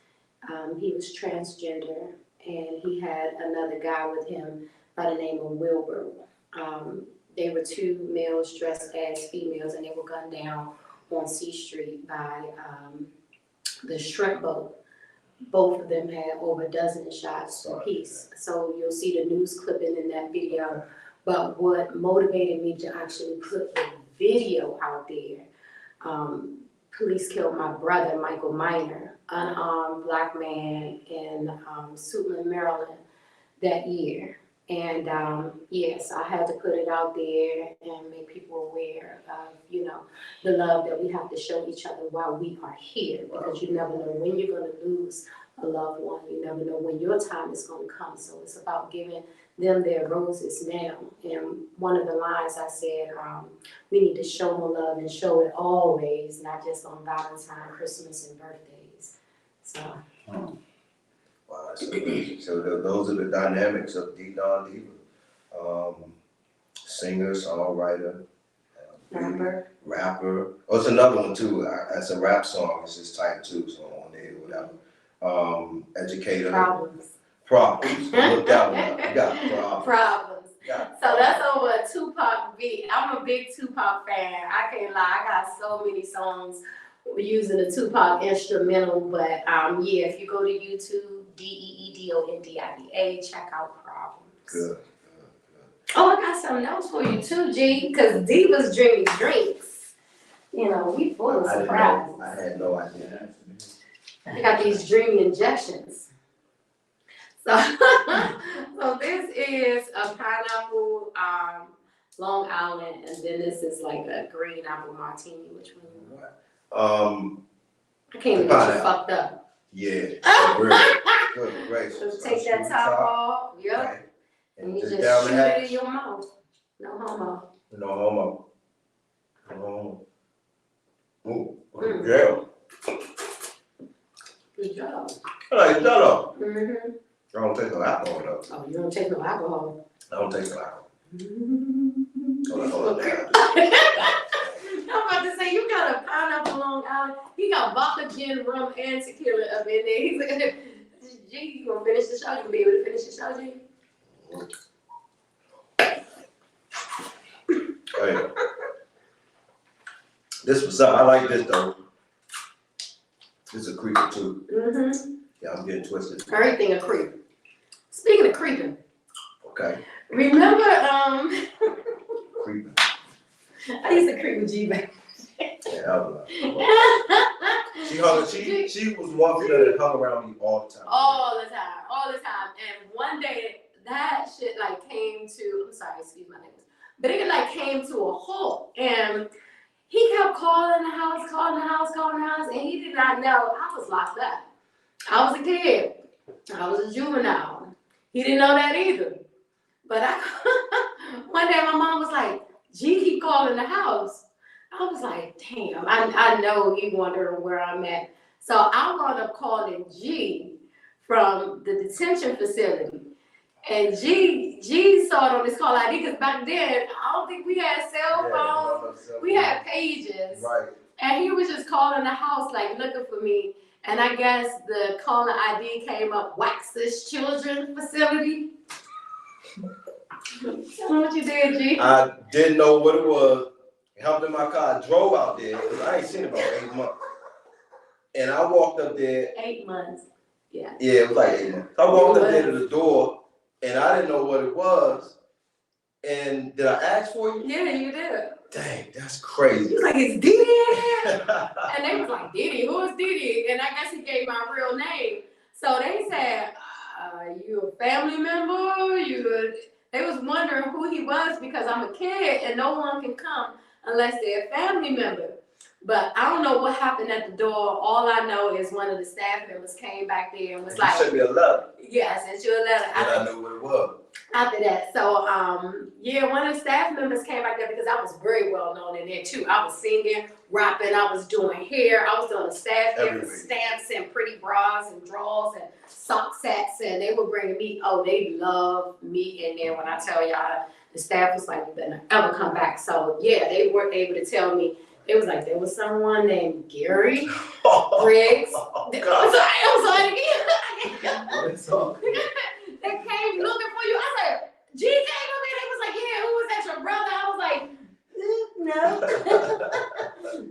He was transgender, and he had another guy with him by the name of Wilbur. They were two males dressed as females, and they were gunned down on C Street by the shrimp boat. Both of them had over a dozen shots apiece. So you'll see the news clipping in that video. But what motivated me to actually put the video out there, police killed my brother, Michael Minor, unarmed black man in Suitland, Maryland that year. And yes, I had to put it out there and make people aware of, the love that we have to show each other while we are here, because you never know when you're going to lose a loved one. You never know when your time is going to come. So it's about giving them their roses now. And one of the lines I said, we need to show more love and show it always, not just on Valentine's, Christmas, and birthdays. So. Wow, that's amazing. So those are the dynamics of Deedondiva. Singer, songwriter, rapper. Oh, it's another one too. It's a rap song. It's his type too, so on there, whatever. Educator. Problems. Look that one up. You got problems. So that's over a Tupac beat. I'm a big Tupac fan. I can't lie. I got so many songs using the Tupac instrumental. But yeah, if you go to YouTube, DEEDONDIVA, check out Problems. Good. Oh, I got something else for you too, G, because Divas Dreamy Drinks. We full of surprises. I had no idea. I got these dreamy injections. So, so this is a pineapple Long Island, and then this is like a green apple martini. Which one? I can't even get you fucked up. Yeah. Good, great. So take that top off. Yep. Right. And you just shoot it in your mouth. No homo. No homo. Ooh, yeah. Good job. Hey, shut up. Mm-hmm. I don't take no alcohol though. Oh, you don't take no alcohol. I don't take no alcohol. Mm-hmm. Hold on. I'm about to say, you got a pineapple Long Island. He got vodka, gin, rum, and tequila up in there. He's like, G, you gonna finish the show? You gonna be able to finish the show, G? Hey. This was up. I like this though. This is a creeper too. Mm-hmm. Yeah, I'm getting twisted. Everything a creep. Speaking of creeping. Okay. Remember, Creeping. I used to creep with G-Back. Yeah, I was like, she was one that hung around me all the time. All the time. And one day that shit came to, I'm sorry, excuse my language, but it came to a halt. And he kept calling the house, and he did not know I was locked up. I was a kid. I was a juvenile. He didn't know that either. But one day my mom was like, G keep calling the house. I was like, damn, I know he wondering where I'm at. So I wound up calling G from the detention facility. And G saw it on his call ID, because back then, I don't think we had cell phones. We had pages. Right. And he was just calling the house, looking for me. And I guess the caller ID came up, Wax's Children Facility. Tell me what you did, G. I didn't know what it was. Helped in my car. I drove out there. I ain't seen it about 8 months. And I walked up there. 8 months. Yeah. Yeah, it was 8 months. I walked up there to the door, and I didn't know what it was. And did I ask for you? Yeah, you did. Dang, that's He crazy. was like, "Is Dee Dee in here?" And they was like, "Dee Dee, who is Dee Dee?" And I guess he gave my real name. So they said, "You a family member? They was wondering who he was because I'm a kid and no one can come unless they're a family member. But I don't know what happened at the door. All I know is one of the staff members came back there and was like, You sent me a letter. "Yeah, I sent you a letter." And I knew what it was. After that, so yeah, one of the staff members came back there because I was very well known in there too. I was singing, rapping, I was doing hair, I was doing the staff hair for stamps and pretty bras and drawers and sock sets, and they were bringing me. Oh, they loved me in there. When I tell y'all, the staff was like, "You better ever come back." So yeah, they were able to tell me. It was like there was someone named Gary Briggs. It was like they came looking for you. I said, "G came over here." They was like, "Yeah, who was that, your brother?" I was like, "No."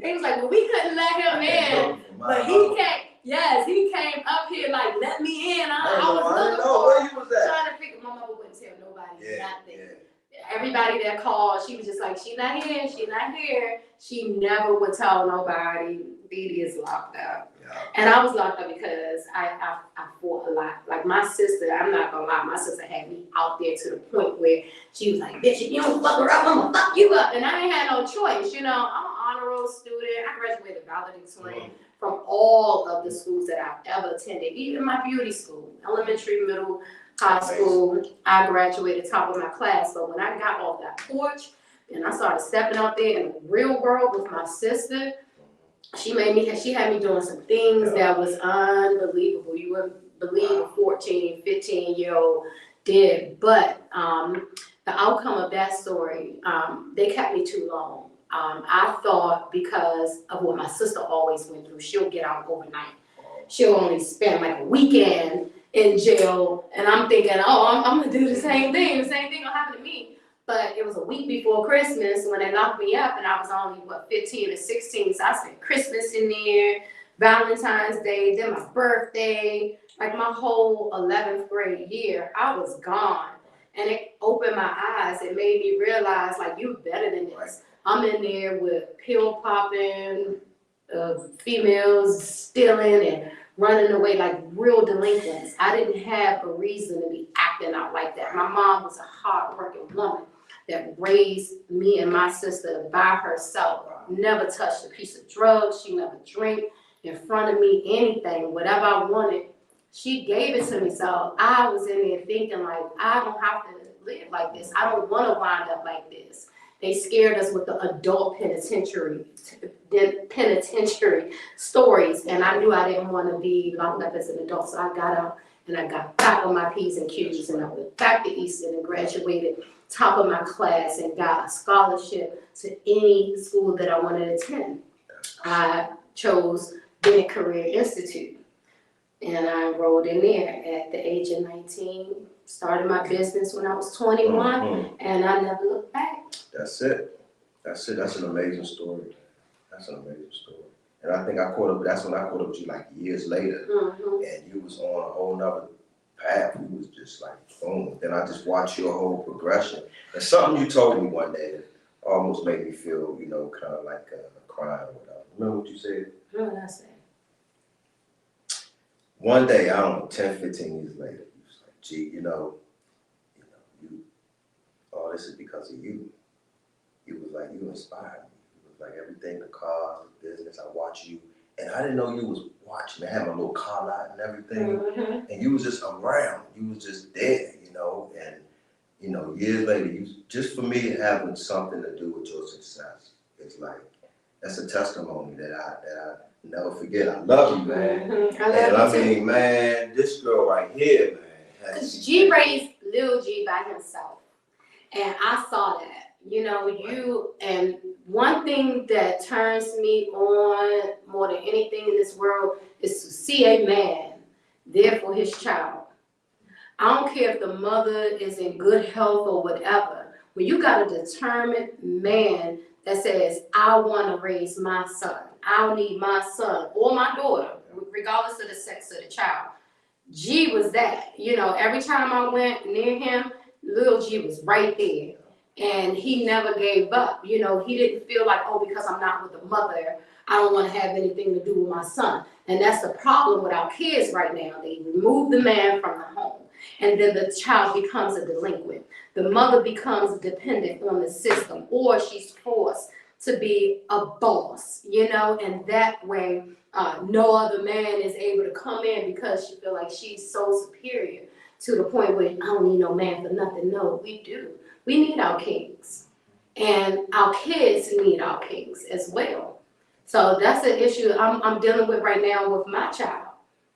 They was like, "Well, we couldn't let him in, but he came." Yes, he came up here like, "Let me in." I was looking for where you was at. trying to figure. My mother wouldn't tell nobody nothing. Yeah. Everybody that called, she was just like, "She not here, she not here." She never would tell nobody. Dee Dee is locked up. Yeah. And I was locked up because I fought a lot. Like my sister, I'm not gonna lie, my sister had me out there to the point where she was like, "Bitch, if you don't fuck her up, I'm gonna fuck you up." And I ain't had no choice, you know. I'm an honor roll student. I graduated valedictorian from all of the schools that I've ever attended, even my beauty school, elementary, middle, high school. I graduated top of my class. But when I got off that porch and I started stepping out there in the real world with my sister, she had me doing some things that was unbelievable. You wouldn't believe a 14, 15-year-old did. But the outcome of that story, they kept me too long. I thought because of what my sister always went through, she'll get out overnight. She'll only spend like a weekend in jail. And I'm thinking, oh, I'm gonna do the same thing. The same thing will happen to me. But it was a week before Christmas when they locked me up, and I was only, 15 or 16. So I spent Christmas in there, Valentine's Day, then my birthday, like my whole 11th grade year, I was gone. And it opened my eyes. It made me realize, like, you're better than this. I'm in there with pill popping, females stealing and running away like real delinquents. I didn't have a reason to be acting out like that. My mom was a hard-working woman that raised me and my sister by herself. Never touched a piece of drugs. She never drank in front of me, anything, whatever I wanted. She gave it to me. So I was in there thinking, like, I don't have to live like this. I don't want to wind up like this. They scared us with the adult penitentiary stories, and I knew I didn't want to be locked up as an adult. So I got out and I got back on my P's and Q's, and I went back to Easton and graduated top of my class and got a scholarship to any school that I wanted to attend. I chose Bennett Career Institute, and I enrolled in there at the age of 19. Started my business when I was 21, and I never looked back. That's it. That's an amazing story. That's an amazing story. And I think that's when I caught up with you like years later. And you was on a whole nother path. You was just like, boom. Then I just watched your whole progression. And something you told me one day that almost made me feel, kind of like crying or whatever. Remember what you said? What did I say? One day, I don't know, 10, 15 years later, you was like, "Gee, all this is because of you." You was like, you inspired me. It was like everything, the cars, the business, I watch you. And I didn't know you was watching. I had my little car lot and everything. And you was just around. You was just there, And, years later, just for me having something to do with your success, it's like, that's a testimony that I never forget. I love you, man. I mean, man, this girl right here, man. Because G raised Lil G by himself. And I saw that. And one thing that turns me on more than anything in this world is to see a man there for his child. I don't care if the mother is in good health or whatever. When you got a determined man that says, I want to raise my son. I need my son or my daughter, regardless of the sex of the child. G was that. Every time I went near him, Lil G was right there. And he never gave up. You know, he didn't feel like, oh, because I'm not with the mother, I don't want to have anything to do with my son. And that's the problem with our kids right now. They remove the man from the home, and then the child becomes a delinquent. The mother becomes dependent on the system, or she's forced to be a boss, you know, and that way no other man is able to come in because she feel like she's so superior to the point where I don't need no man for nothing. No, we do. We need our kings, and our kids need our kings as well. So that's an issue I'm dealing with right now with my child,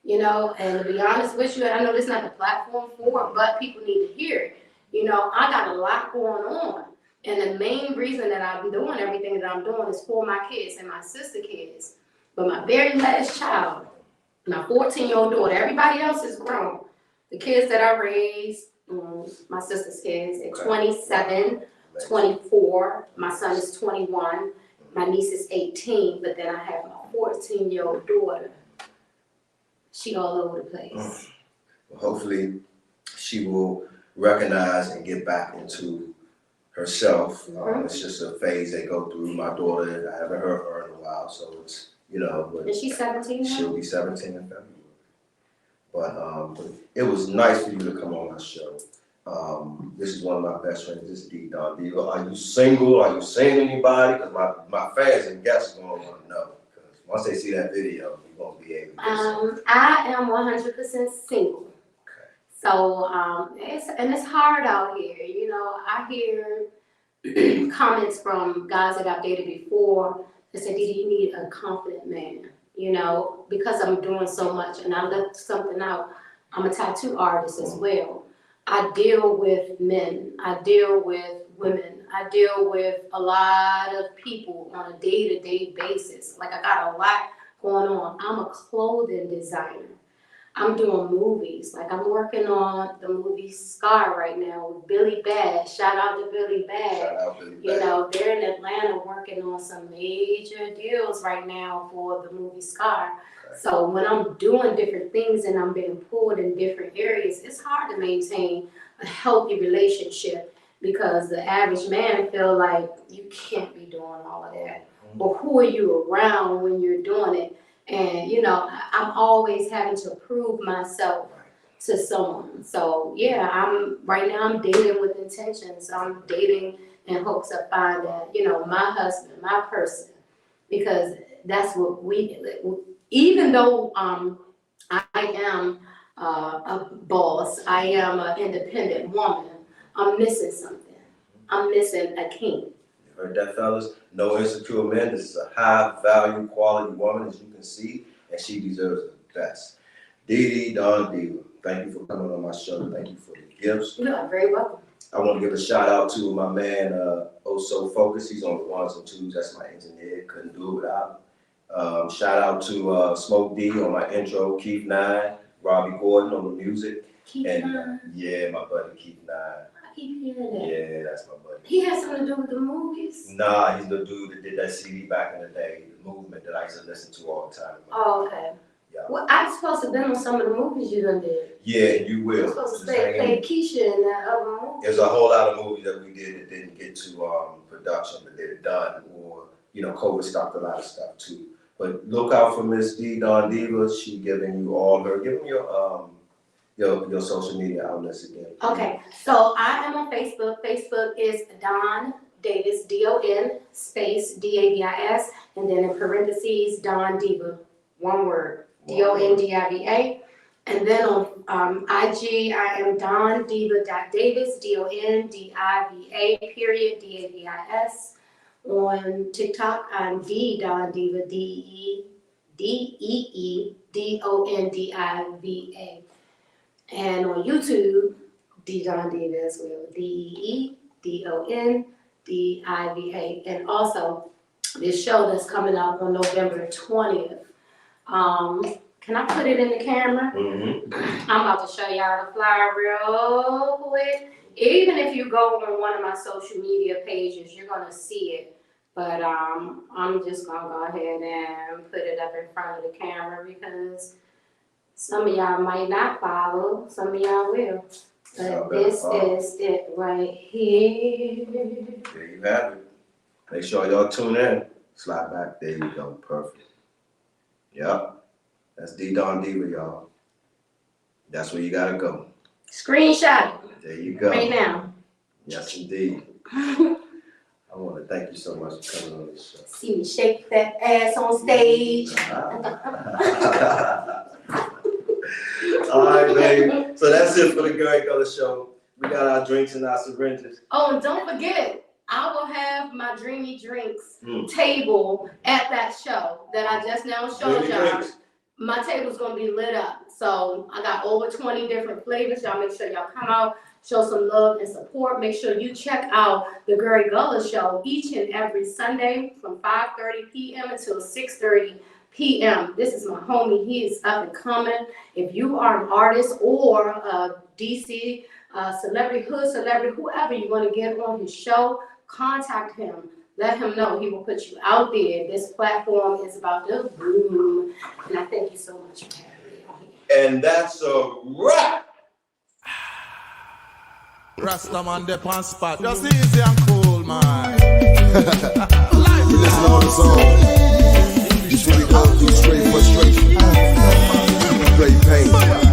you know, and to be honest with you, I know this is not the platform for it, but people need to hear it. You know, I got a lot going on. And the main reason that I'm doing everything that I'm doing is for my kids and my sister kids. But my very last child, my 14-year-old daughter, everybody else is grown. The kids that I raised, my sister's kids, they're 27, 24. My son is 21. My niece is 18. But then I have my 14-year-old daughter. She all over the place. Well, hopefully she will recognize and get back into herself. It's just a phase they go through. My daughter, I haven't heard her in a while, so it's, you know. But is she 17 now? She'll be 17 in February. But it was nice for you to come on my show. This is one of my best friends, this is Deedondiva. Are you single? Are you seeing anybody? Because my fans and guests are going to want to know. Because once they see that video, you're going to be able to get something. I am 100% single. So, it's hard out here, you know. I hear comments from guys that I've dated before that say, Didi, you need a confident man, you know, because I'm doing so much. And I left something out. I'm a tattoo artist as well. I deal with men. I deal with women. I deal with a lot of people on a day-to-day basis. Like, I got a lot going on. I'm a clothing designer. I'm doing movies. Like, I'm working on the movie Scar right now with Billy Bad. Shout out to Billy Bad. Shout out Billy Bad. You know, they're in Atlanta working on some major deals right now for the movie Scar. Okay. So when I'm doing different things and I'm being pulled in different areas, it's hard to maintain a healthy relationship because the average man feel like you can't be doing all of that. Or who are you around when you're doing it? And, you know, I'm always having to prove myself to someone. So, yeah, right now I'm dating with intentions. I'm dating in hopes of finding, you know, my husband, my person. Because that's what even though I am a boss, I am an independent woman, I'm missing something. I'm missing a king. You heard that, fellas? No insecure men. This is a high value quality woman, as you can see, and she deserves the best. Deedondiva, thank you for coming on my show. Thank you for the gifts. You are very welcome. I want to give a shout out to my man, So Focus. He's on the ones and twos. That's my engineer. Couldn't do it without him. Shout out to Smoke D on my intro, Keith Nine, Robbie Gordon on the music. Keith Nine? Yeah, my buddy Keith Nine. I keep hearing that. Yeah, that's my buddy. He has something to do with the movies? Nah, he's the dude that did that CD back in the day, the movement that I used to listen to all the time. Oh, okay. Yeah. Well, I'm supposed to have been on some of the movies you done did. Yeah, you will. You're supposed to play Keisha in that other movie. There's a whole lot of movies that we did that didn't get to production, but they're done, or, you know, COVID stopped a lot of stuff too. But look out for Miss Deedondiva. She giving you all her, give them your social media outlets again. Okay, so I am on Facebook. Facebook is Don Davis, DON space DAVIS, and then in parentheses Don Diva, one word, DONDIVA. And then on IG, I am dondiva.davis, DONDIVA period, DAVIS. On TikTok, I'm Deedondiva, DEEDONDIVA. And on YouTube, Deedondiva as well, DEEDONDIVA. And also, this show that's coming up on November 20th. Can I put it in the camera? Mm-hmm. I'm about to show y'all the flyer real quick. Even if you go on one of my social media pages, you're gonna see it. But I'm just gonna go ahead and put it up in front of the camera because some of y'all might not follow, some of y'all will. This is it right here. There you have it. Make sure y'all tune in. Slide back. There you go. Perfect. Yep. That's Deedondiva, y'all. That's where you gotta go. Screenshot it There you go. right now. Yes, indeed. I want to thank you so much for coming on this show. See me shake that ass on stage. All right, baby. So that's it for the Gary Gullah Show. We got our drinks and our syringes. Oh, and don't forget, I will have my Dreamy Drinks table at that show that I just now showed y'all. My table's gonna be lit up. So I got over 20 different flavors. Y'all make sure y'all come out, show some love and support. Make sure you check out the Gary Gullah Show each and every Sunday from 5:30 p.m. until 6:30 p.m. This is my homie. He is up and coming. If you are an artist or a DC celebrity, hood celebrity, whoever you want to get on his show, contact him. Let him know. He will put you out there. This platform is about to boom. And I thank you so much for having me on here. And that's a wrap. Rastaman dep on spot. Just easy and cool, man. You listen to the song. You really go through straight frustration. Play pain.